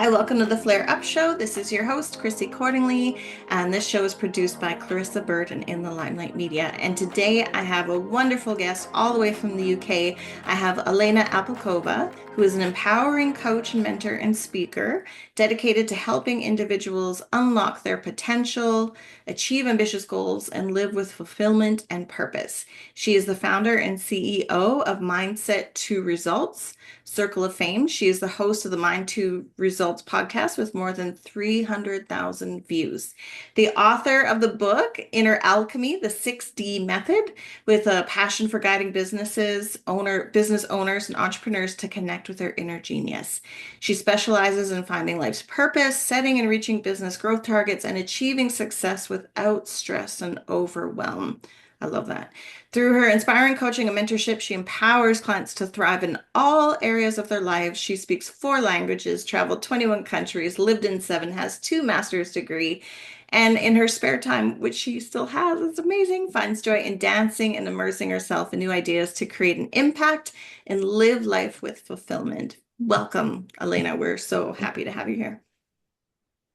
Hi, welcome to the Flare Up Show. This is your host, Chrissy Cordingley, and this show is produced by Clarissa Bird and In the Limelight Media. And today I have a wonderful guest all the way from the UK. I have Elena Apalkova, who is an empowering coach and mentor and speaker dedicated to helping individuals unlock their potential, achieve ambitious goals, and live with fulfillment and purpose. She is the founder and CEO of Mindset to Results Circle of Fame. She is the host of the Mind to Results podcast with more than 300,000 views. The author of the book, Inner Alchemy, the 6D Method, with a passion for guiding business owners and entrepreneurs to connect with their inner genius. She specializes in finding life's purpose, setting and reaching business growth targets, and achieving success without stress and overwhelm. I love that. Through her inspiring coaching and mentorship, she empowers clients to thrive in all areas of their lives. She speaks 4 languages, traveled 21 countries, lived in 7, has 2 master's degrees, and in her spare time, which she still has, it's amazing, finds joy in dancing and immersing herself in new ideas to create an impact and live life with fulfillment. Welcome, Elena. We're so happy to have you here.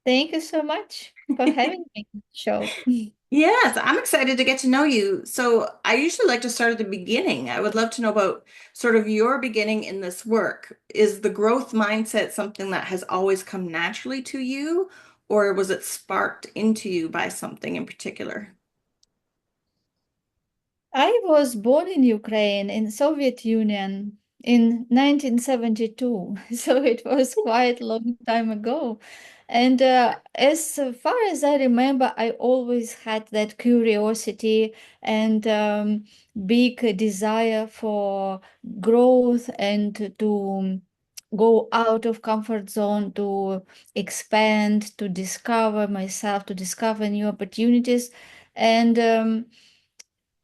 Thank you so much for having me on the show. Yes, I'm excited to get to know you. So I usually like to start at the beginning. I would love to know about sort of your beginning in this work. Is the growth mindset something that has always come naturally to you, or was it sparked into you by something in particular? I was born in Ukraine in Soviet Union in 1972, so it was quite a long time ago. And as far as I remember, I always had that curiosity and big desire for growth and to go out of comfort zone, to expand, to discover myself, to discover new opportunities. And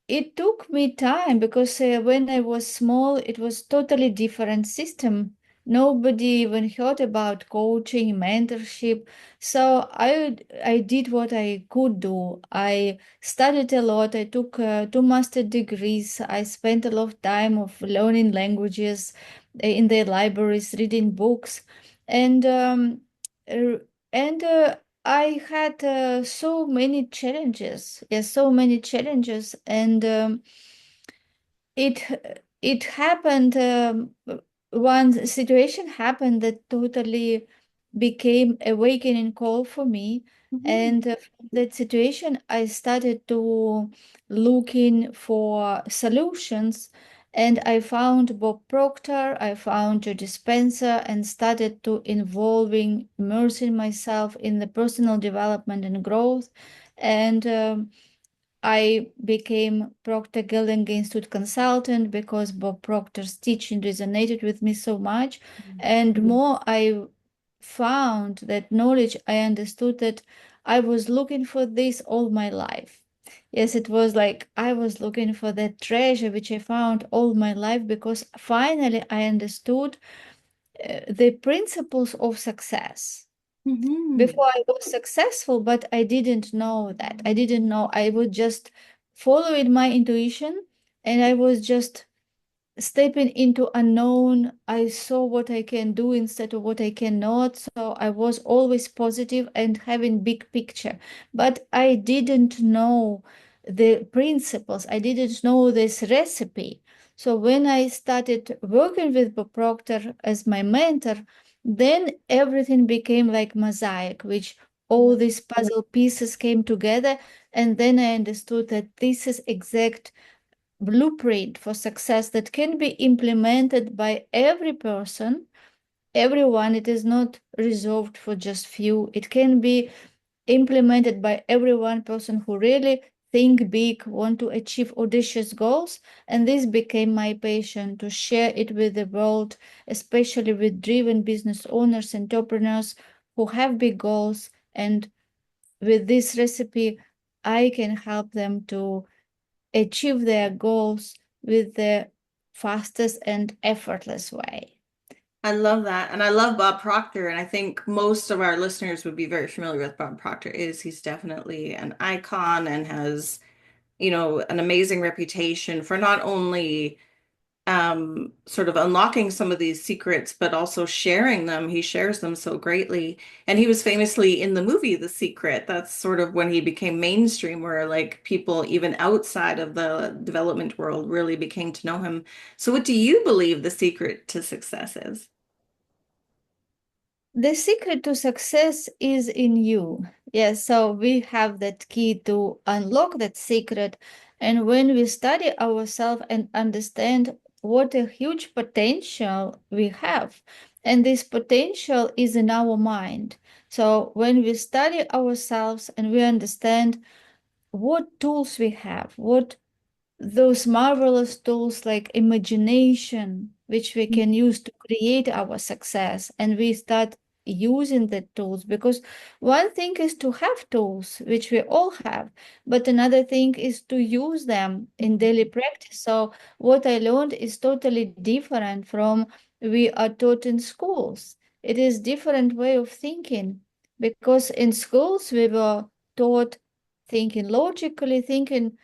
it took me time because when I was small, it was totally different system. Nobody even heard about coaching, mentorship. So I did what I could do. I studied a lot. I took 2 master degrees. I spent a lot of time of learning languages in the libraries, reading books, and uh, and I had so many challenges. Yes, so many challenges, and it happened. One situation happened that totally became awakening call for me, Mhm. and from that situation, I started to looking for solutions. And I found Bob Proctor, I found Joe Dispenza, and started to immersing myself in the personal development and growth. And I became Proctor Gilling Institute consultant because Bob Proctor's teaching resonated with me so much. And more I found that knowledge, I understood that I was looking for this all my life. Yes, it was like I was looking for that treasure which I found all my life because finally I understood the principles of success. Mhm. Before I was successful, but I didn't know that. I didn't know. I would just following my intuition and I was just stepping into unknown. I saw what I can do instead of what I cannot. So I was always positive and having big picture. But I didn't know the principles. I didn't know this recipe. So when I started working with Bob Proctor as my mentor, then everything became like mosaic, which all these puzzle pieces came together. And then I understood that this is exact blueprint for success that can be implemented by every person, everyone. It is not reserved for just few. It can be implemented by every one person who really think big, want to achieve audacious goals. And this became my passion to share it with the world, especially with driven business owners, entrepreneurs who have big goals. And with this recipe, I can help them to achieve their goals with the fastest and effortless way. I love that. And I love Bob Proctor. And I think most of our listeners would be very familiar with Bob Proctor is he's definitely an icon and has, an amazing reputation for not only sort of unlocking some of these secrets, but also sharing them. He shares them so greatly. And he was famously in the movie The Secret. That's sort of when he became mainstream, where like people even outside of the development world really became to know him. So what do you believe the secret to success is? The secret to success is in you. Yes, so we have that key to unlock that secret. And when we study ourselves and understand what a huge potential we have, and this potential is in our mind. So when we study ourselves and we understand what tools we have, what those marvelous tools like imagination, which we can use to create our success, and we start using the tools, because one thing is to have tools, which we all have, but another thing is to use them in daily practice. So what I learned is totally different from we are taught in schools. It is different way of thinking, because in schools we were taught thinking logically, thinking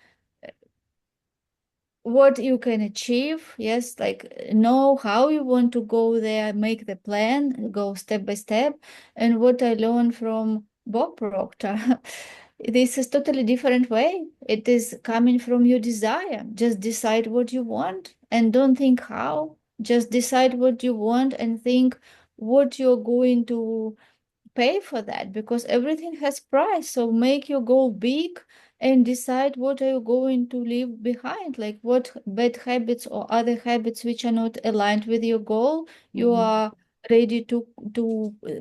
what you can achieve. Yes, like know how you want to go there, make the plan, go step by step. And what I learned from Bob Proctor, this is totally different way. It is coming from your desire. Just decide what you want and don't think how. Just decide what you want and think what you're going to pay for that, because everything has price. So make your goal big and decide what are you going to leave behind, like what bad habits or other habits which are not aligned with your goal you Mhm. are ready to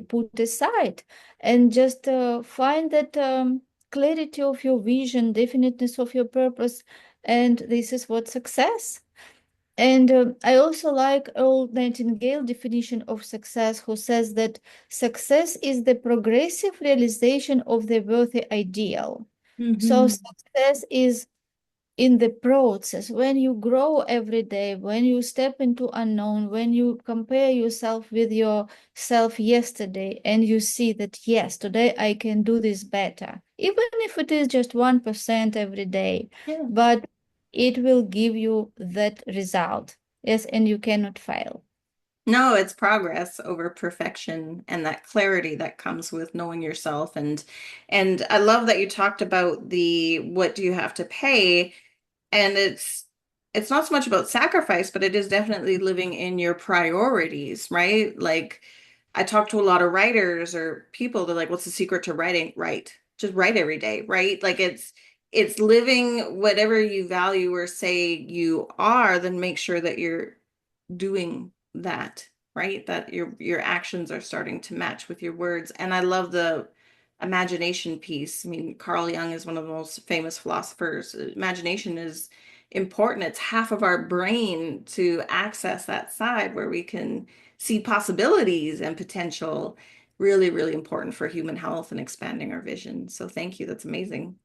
put aside, and just find that clarity of your vision, definiteness of your purpose. And this is what success. And I also like Earl Nightingale definition of success, who says that success is the progressive realization of the worthy ideal. So Mhm. success is in the process, when you grow every day, when you step into unknown, when you compare yourself with yourself yesterday, and you see that, yes, today I can do this better, even if it is just 1% every day, Yeah. but it will give you that result. Yes, and you cannot fail. No, it's progress over perfection and that clarity that comes with knowing yourself and I love that you talked about the what do you have to pay. And it's not so much about sacrifice, but it is definitely living in your priorities, right? Like I talk to a lot of writers or people, they're like, what's the secret to writing? Write. Just write every day, right? Like it's living whatever you value or say you are, then make sure that you're doing that, right? That your actions are starting to match with your words. And I love the imagination piece. I mean, Carl Jung is one of the most famous philosophers. Imagination is important. It's half of our brain to access that side where we can see possibilities and potential. Really, really important for human health and expanding our vision. So thank you. That's amazing.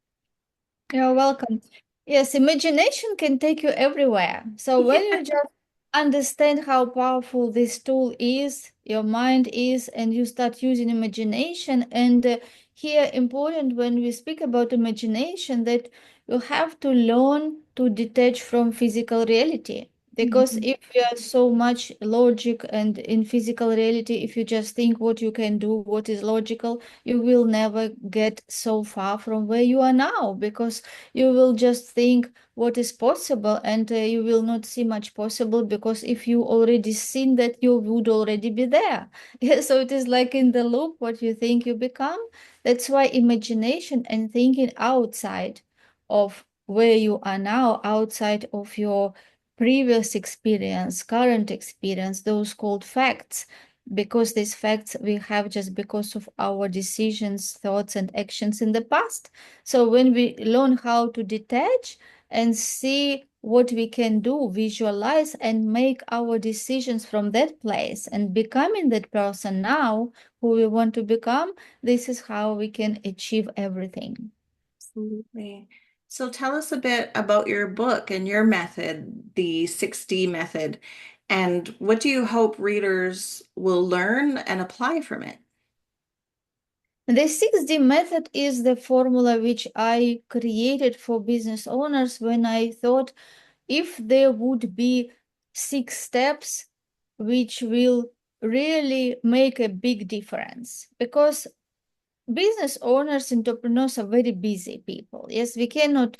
You're welcome. Yes, imagination can take you everywhere. So when you just understand how powerful this tool is, your mind is, and you start using imagination, and here important when we speak about imagination, that you have to learn to detach from physical reality. Because Mhm. if you are so much logic and in physical reality, if you just think what you can do, what is logical, you will never get so far from where you are now, because you will just think what is possible, and you will not see much possible, because if you already seen that, you would already be there. Yeah, so it is like in the loop, what you think you become. That's why imagination and thinking outside of where you are now, outside of your previous experience, current experience, those called facts, because these facts we have just because of our decisions, thoughts, and actions in the past. So when we learn how to detach and see what we can do, visualize and make our decisions from that place and becoming that person now who we want to become, this is how we can achieve everything. Absolutely. So tell us a bit about your book and your method, the 6D method, and what do you hope readers will learn and apply from it? The 6D method is the formula which I created for business owners when I thought if there would be 6 steps which will really make a big difference, because business owners, entrepreneurs are very busy people. Yes, we cannot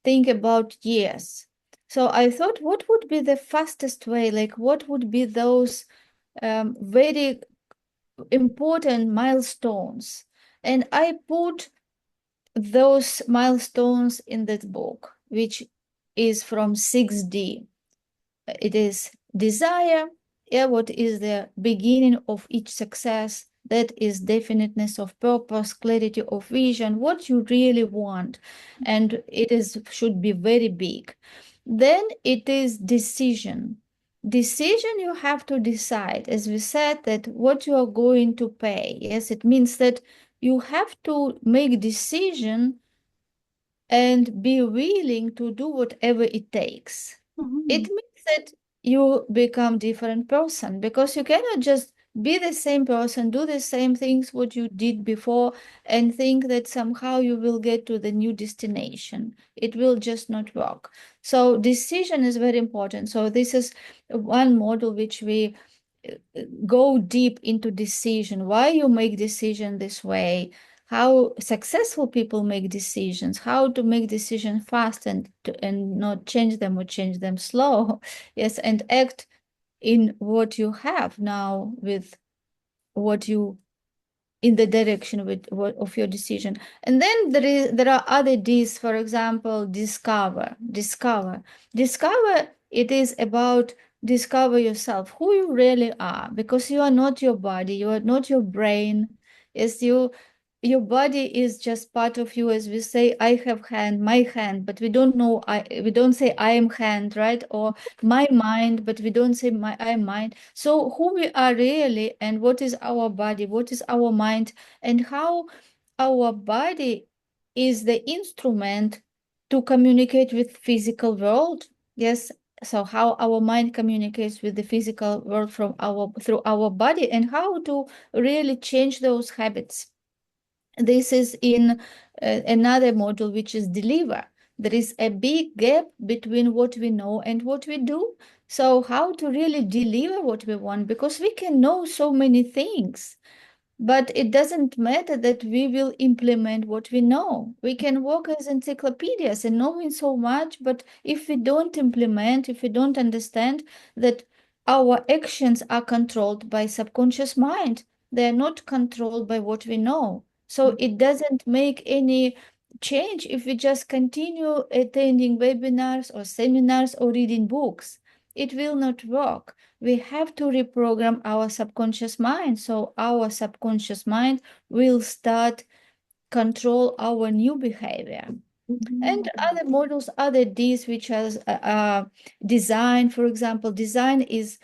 think about years. So I thought, what would be the fastest way? Like, what would be those very important milestones? And I put those milestones in that book, which is from 6D. It is desire. Yeah, what is the beginning of each success? That is definiteness of purpose, clarity of vision, what you really want. And it is should be very big. Then it is decision. Decision, you have to decide, as we said, that what you are going to pay. Yes, it means that you have to make decision and be willing to do whatever it takes. It Mhm. means that you become different person, because you cannot just be the same person, do the same things what you did before, and think that somehow you will get to the new destination. It will just not work. So decision is very important. So this is one model which we go deep into decision, why you make decision this way, how successful people make decisions, how to make decisions fast and not change them or change them slow. Yes, and act in what you have now with what you in the direction with of your decision. And then there are other D's, for example, discover. It is about discover yourself, who you really are, because you are not your body, you are not your brain. Yes, your body is just part of you. As we say, I have hand, my hand, but we don't know, we don't say I am hand, right? Or my mind, but we don't say my I am mind. So who we are really, and what is our body, what is our mind, and how our body is the instrument to communicate with physical world. Yes, so how our mind communicates with the physical world from our through our body, and how to really change those habits. This is in another module, which is deliver. There is a big gap between what we know and what we do. So how to really deliver what we want, because we can know so many things, but it doesn't matter that we will implement what we know. We can work as encyclopedias and knowing so much, but if we don't implement, if we don't understand that our actions are controlled by subconscious mind, they are not controlled by what we know. So it doesn't make any change if we just continue attending webinars or seminars or reading books. It will not work. We have to reprogram our subconscious mind, so our subconscious mind will start control our new behavior. And Mhm. other models, other Ds, which has design. For example, design is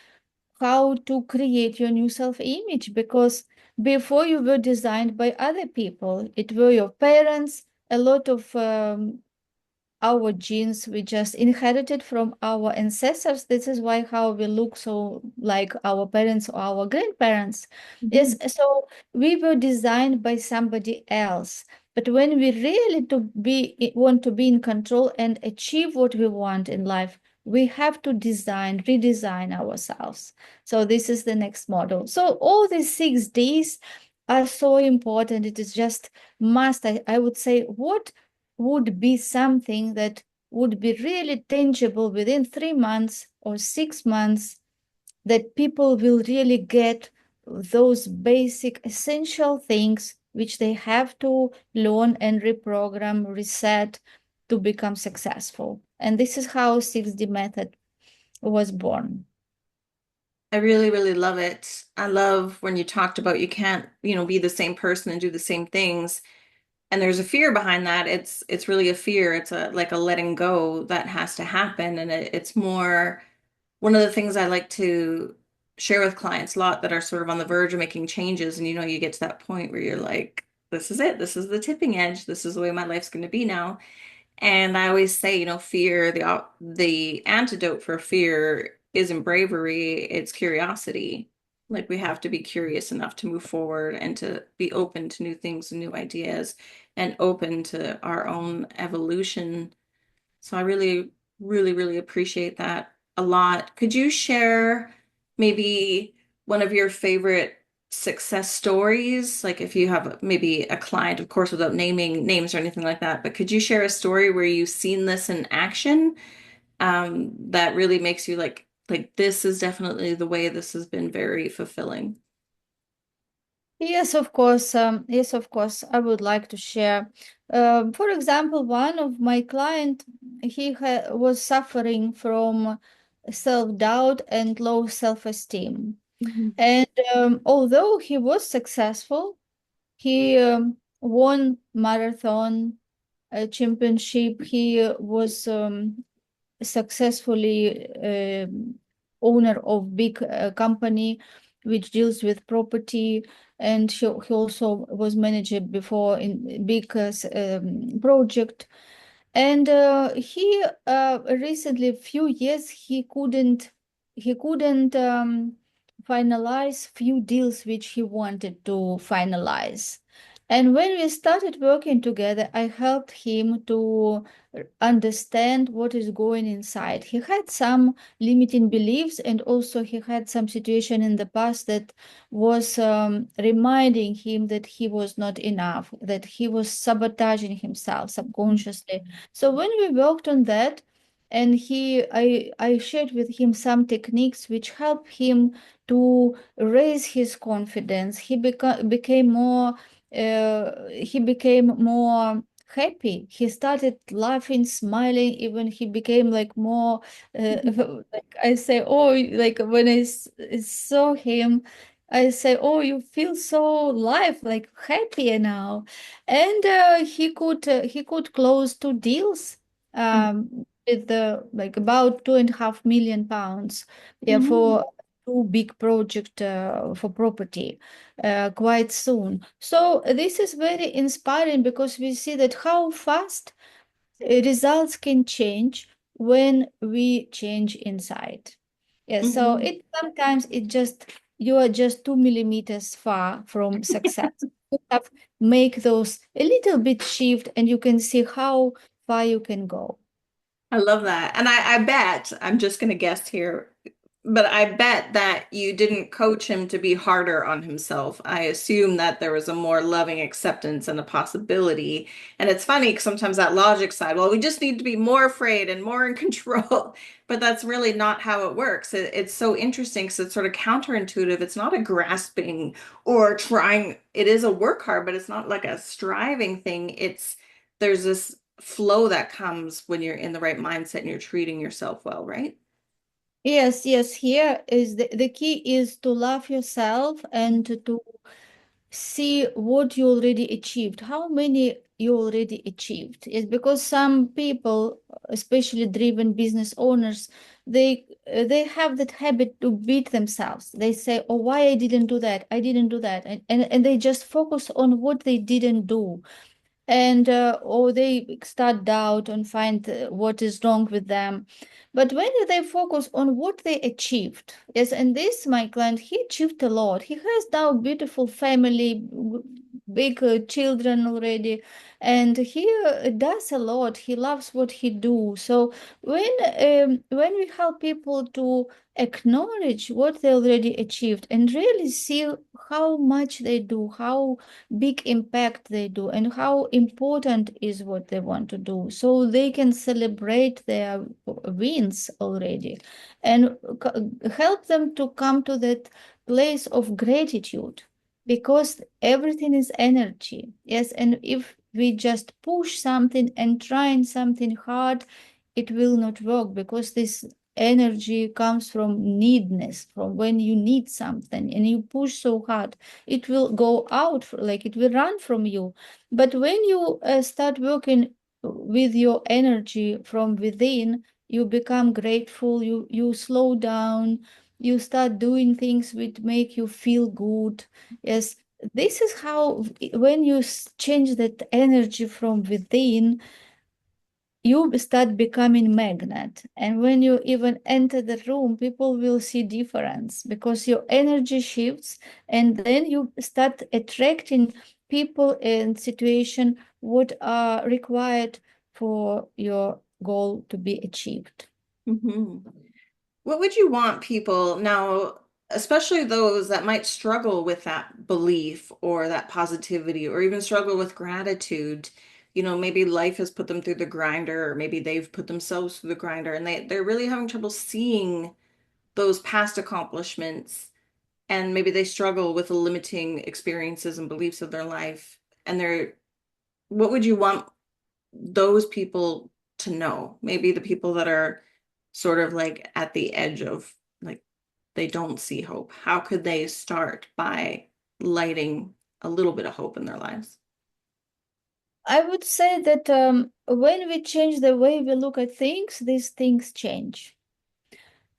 how to create your new self-image, because before you were designed by other people, it were your parents, a lot of our genes we just inherited from our ancestors. This is why how we look so like our parents or our grandparents. Yes, Mhm. so we were designed by somebody else. But when we really want to be in control and achieve what we want in life, we have to redesign ourselves. So this is the next model. So all these 6 Ds are so important. It is just must. I would say, what would be something that would be really tangible within 3 months or 6 months, that people will really get those basic essential things which they have to learn and reprogram, reset to become successful. And this is how 6D method was born. I really, really love it. I love when you talked about you can't, be the same person and do the same things. And there's a fear behind that. It's really a fear. It's a like a letting go that has to happen. And it's more one of the things I like to share with clients a lot that are sort of on the verge of making changes. And you get to that point where you're like, this is it. This is the tipping edge. This is the way my life's going to be now. And I always say, fear, the antidote for fear isn't bravery, it's curiosity. Like we have to be curious enough to move forward and to be open to new things and new ideas and open to our own evolution. So I really, really, really appreciate that. a lot. Could you share maybe one of your favorite success stories? Like if you have maybe a client, of course, without naming names or anything like that, but could you share a story where you've seen this in action, that really makes you like this is definitely the way this has been very fulfilling? Yes, of course. Yes, of course. I would like to share. For example, one of my client, was suffering from self-doubt and low self-esteem. Mhm. And although he was successful, he won marathon championship. He was successfully owner of big company which deals with property, and he also was manager before in big project. And he recently, few years, he couldn't finalize few deals which he wanted to finalize. And when we started working together, I helped him to understand what is going inside. He had some limiting beliefs, and also he had some situation in the past that was reminding him that he was not enough, that he was sabotaging himself subconsciously. So when we worked on that, and I shared with him some techniques which help him to raise his confidence. He became more happy. He started laughing, smiling. Even he became like more, like I say, oh, like when saw him, I say, oh, you feel so live, like happier now. And he could close two deals with the like about £2.5 million, yeah, Mhm. for two big project for property quite soon. So this is very inspiring because we see that how fast results can change when we change inside. Yeah, so Mhm. it sometimes it just you are just 2 millimeters far from success. You have make those a little bit shift, and you can see how far you can go. I love that. And I bet, I'm just going to guess here, but I bet that you didn't coach him to be harder on himself. I assume that there was a more loving acceptance and a possibility. And it's funny because sometimes that logic side, well, we just need to be more afraid and more in control. But that's really not how it works. It's so interesting because it's sort of counterintuitive. It's not a grasping or trying, it is a work hard, but it's not like a striving thing. There's this flow that comes when you're in the right mindset and you're treating yourself well, right? Yes, yes, here is the key is to love yourself and to see what you already achieved, how many you already achieved. Is because some people, especially driven business owners, they have that habit to beat themselves. They say, oh, why I didn't do that, I didn't do that, and they just focus on what they didn't do. And or they start doubt and find what is wrong with them. But when they focus on what they achieved, yes, and this my client, he achieved a lot. He has now beautiful family, big children already, and he does a lot. He loves what he do. So when we help people to acknowledge what they already achieved and really see how much they do, how big impact they do, and how important is what they want to do, so they can celebrate their wins already, and help them to come to that place of gratitude, because everything is energy. Yes, and if we just push something and trying something hard, it will not work, because this energy comes from needness, from when you need something and you push so hard, it will go out, like it will run from you. But when you start working with your energy from within, you become grateful, you slow down, you start doing things which make you feel good. Yes, this is how, when you change that energy from within, you start becoming magnet, and when you even enter the room, people will see difference, because your energy shifts, and then you start attracting people and situation what are required for your goal to be achieved. Hmm. What would you want people now, especially those that might struggle with that belief or that positivity or even struggle with gratitude? Maybe life has put them through the grinder, or maybe they've put themselves through the grinder and they're really having trouble seeing those past accomplishments, and maybe they struggle with the limiting experiences and beliefs of their life. And what would you want those people to know? Maybe the people that are sort of like at the edge of, like, they don't see hope. How could they start by lighting a little bit of hope in their lives? I would say that when we change the way we look at things, these things change.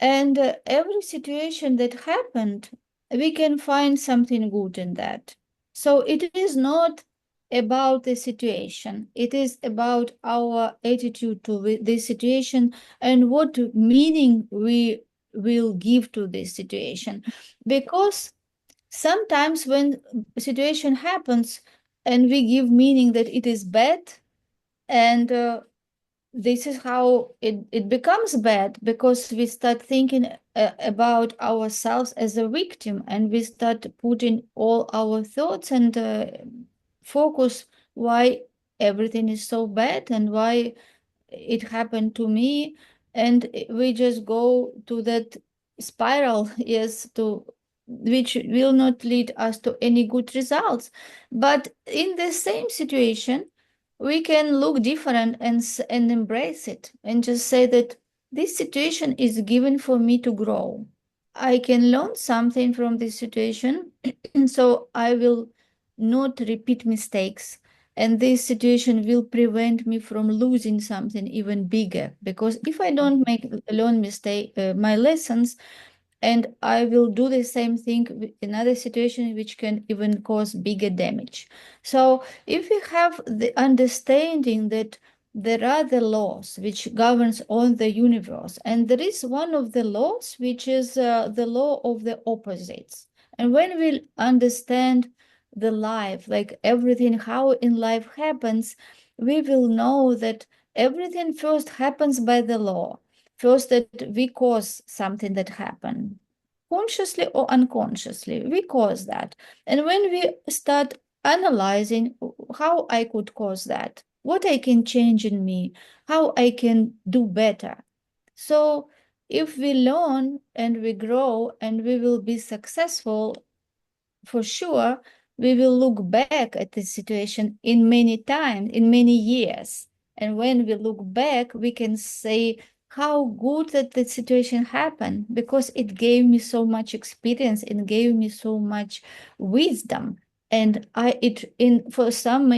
And every situation that happened, we can find something good in that. So it is not about the situation, it is about our attitude to this situation and what meaning we will give to this situation. Because sometimes when a situation happens and we give meaning that it is bad, and this is how it becomes bad, because we start thinking about ourselves as a victim, and we start putting all our thoughts and focus why everything is so bad and why it happened to me, and we just go to that spiral, yes, to which will not lead us to any good results. But in the same situation, we can look different and embrace it and just say that this situation is given for me to grow. I can learn something from this situation, so I will not repeat mistakes. And this situation will prevent me from losing something even bigger. Because if I don't make learn mistake, my lessons, and I will do the same thing in another situation which can even cause bigger damage. So if we have the understanding that there are the laws which governs all the universe, and there is one of the laws which is the law of the opposites. And when we understand the life, like everything, how in life happens, we will know that everything first happens by the law. First, that we cause something that happened, consciously or unconsciously, we cause that. And when we start analyzing how I could cause that, what I can change in me, how I can do better. So if we learn and we grow and we will be successful, for sure, we will look back at this situation in many times, in many years. And when we look back, we can say how good that the situation happened, because it gave me so much experience and gave me so much wisdom. And it in for some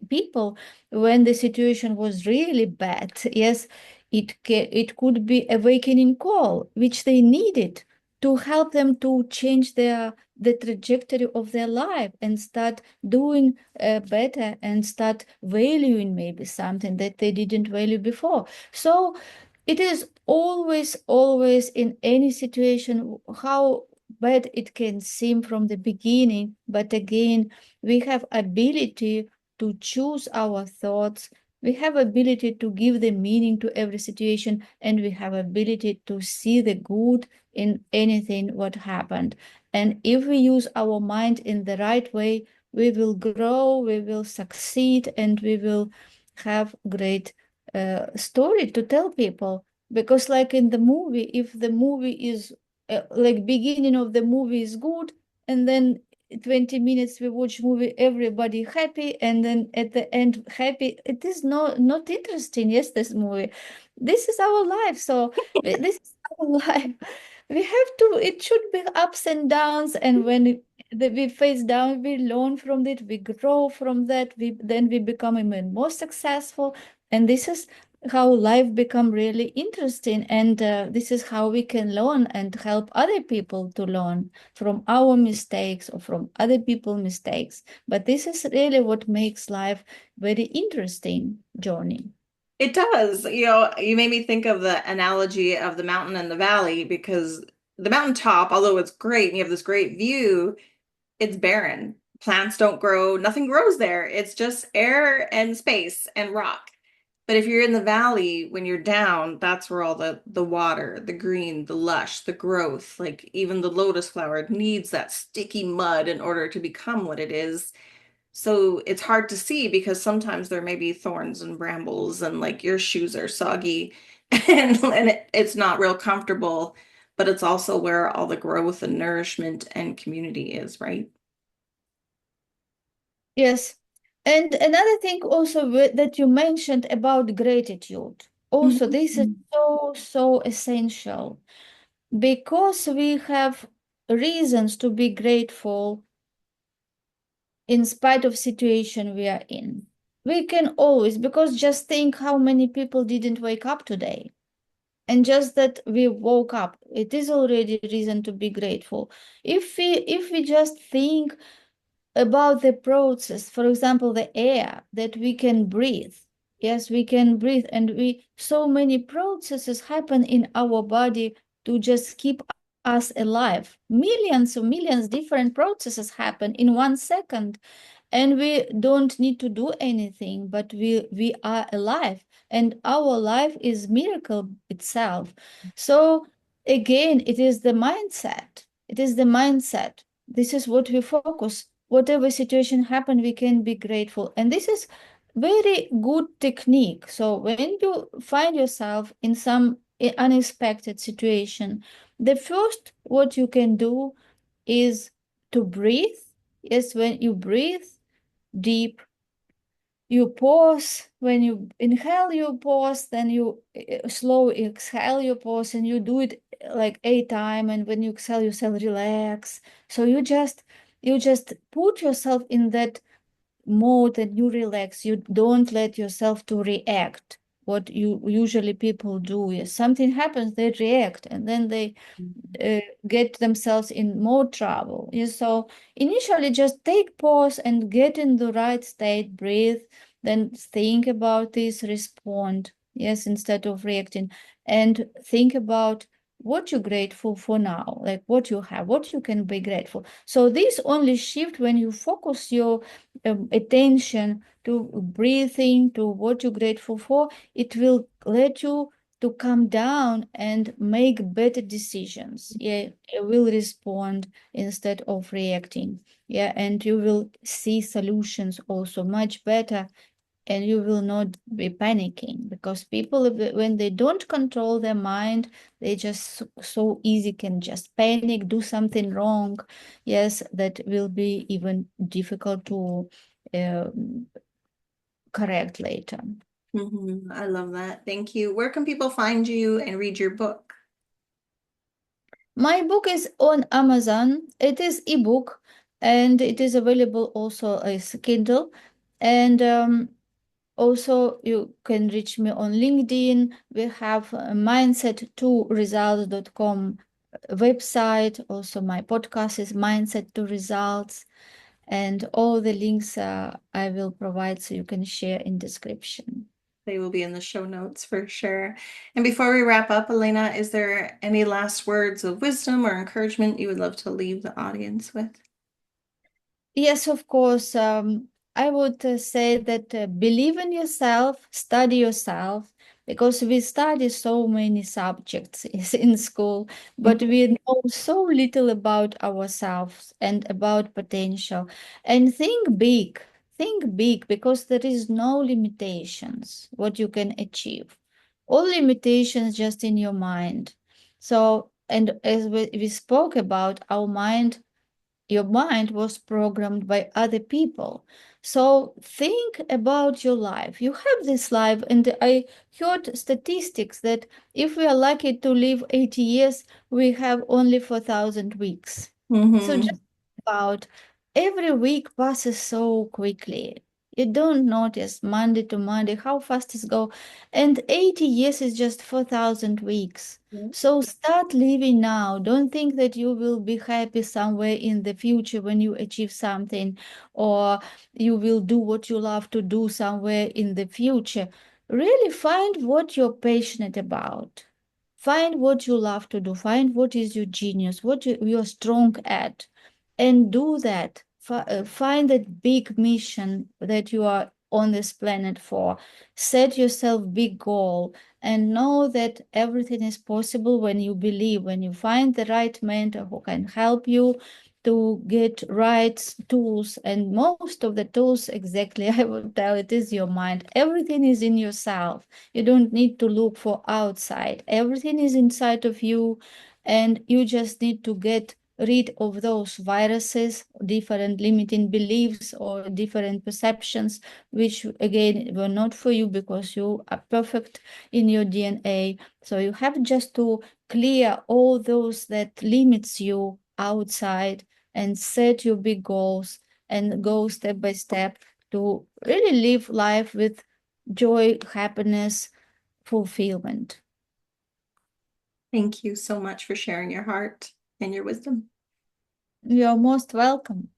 people, when the situation was really bad, yes, it could be awakening call which they needed to help them to change the trajectory of their life and start doing better and start valuing maybe something that they didn't value before. So it is always in any situation how bad it can seem from the beginning, but again, we have ability to choose our thoughts. We have ability to give the meaning to every situation, and we have ability to see the good in anything what happened. And if we use our mind in the right way, we will grow, we will succeed, and we will have great story to tell people. Because like in the movie, if the movie is like beginning of the movie is good, and then 20 minutes we watch movie, everybody happy, and then at the end happy, it is not interesting. Yes, this movie, this is our life. So this is our life. We have to, it should be ups and downs, and when we face down, we learn from it, we grow from that, we become even more successful. And this is how life become really interesting, and this is how we can learn and help other people to learn from our mistakes or from other people's mistakes. But this is really what makes life very interesting journey. It does. You made me think of the analogy of the mountain and the valley, because the mountaintop, although it's great and you have this great view, it's barren. Plants don't grow, nothing grows there. It's just air and space and rock. But if you're in the valley, when you're down, that's where all the water, the green, the lush, the growth, like even the lotus flower needs that sticky mud in order to become what it is. So it's hard to see because sometimes there may be thorns and brambles and like your shoes are soggy it's not real comfortable, but it's also where all the growth and nourishment and community is, right? Yes. And another thing also that you mentioned about gratitude. Also, this is Mhm. so essential because we have reasons to be grateful in spite of situation we are in. We can always, because just think how many people didn't wake up today. And just that we woke up, it is already reason to be grateful. If we just think about the process, for example, the air that we can breathe. Yes, we can breathe, and we so many processes happen in our body to just keep us alive. Millions of millions different processes happen in 1 second, and we don't need to do anything, but we are alive, and our life is miracle itself. So again, it is the mindset. It is the mindset. This is what we focus. Whatever situation happen, we can be grateful, and this is very good technique. So when you find yourself in some unexpected situation, the first what you can do is to breathe. Yes, when you breathe deep, you pause. When you inhale, you pause, then you slow exhale, you pause, and you do it like 8 times. And when you exhale, you say relax. So you just put yourself in that mode and you relax. You don't let yourself to react. What you usually people do is something happens, they react, and then they get themselves in more trouble. Yeah, so initially just take pause and get in the right state, breathe, then think about this, respond, yes, instead of reacting, and think about what you're grateful for now, like what you have, what you can be grateful. So this only shift when you focus your attention to breathing, to what you're grateful for, it will let you to calm down and make better decisions. Yeah, you will respond instead of reacting. Yeah, and you will see solutions also much better, and you will not be panicking, because people, when they don't control their mind, they just so easy can just panic, do something wrong. Yes, that will be even difficult to correct later. I love that. Thank you. Where can people find you and read your book? My book is on Amazon. It is ebook, and it is available also as Kindle. And also you can reach me on LinkedIn. We have a mindset2results.com website. Also my podcast is Mindset to Results, and all the links I will provide so you can share in description. They will be in the show notes for sure. And before we wrap up, Elena, is there any last words of wisdom or encouragement you would love to leave the audience with? Yes, of course. I would say that believe in yourself, study yourself, because we study so many subjects in school, but we know so little about ourselves and about potential. And think big, because there is no limitations what you can achieve. All limitations just in your mind. So, and as we spoke about, our mind, your mind was programmed by other people. So think about your life. You have this life, and I heard statistics that if we are lucky to live 80 years, we have only 4,000 weeks. So Mm-hmm. just about every week passes so quickly. You don't notice Monday to Monday how fast it go. And 80 years is just 4,000 weeks. So start living now. Don't think that you will be happy somewhere in the future when you achieve something, or you will do what you love to do somewhere in the future. Really find what you're passionate about. Find what you love to do. Find what is your genius, what you're strong at, and do that. Find that big mission that you are on this planet for. Set yourself big goal and know that everything is possible when you believe, when you find the right mentor who can help you to get right tools. And most of the tools, exactly, I would tell, it is your mind. Everything is in yourself. You don't need to look for outside. Everything is inside of you, and you just need to get rid of those viruses, different limiting beliefs or different perceptions, which again were not for you because you are perfect in your DNA. So you have just to clear all those that limits you outside and set your big goals and go step by step to really live life with joy, happiness, fulfillment. Thank you so much for sharing your heart and your wisdom. You're most welcome.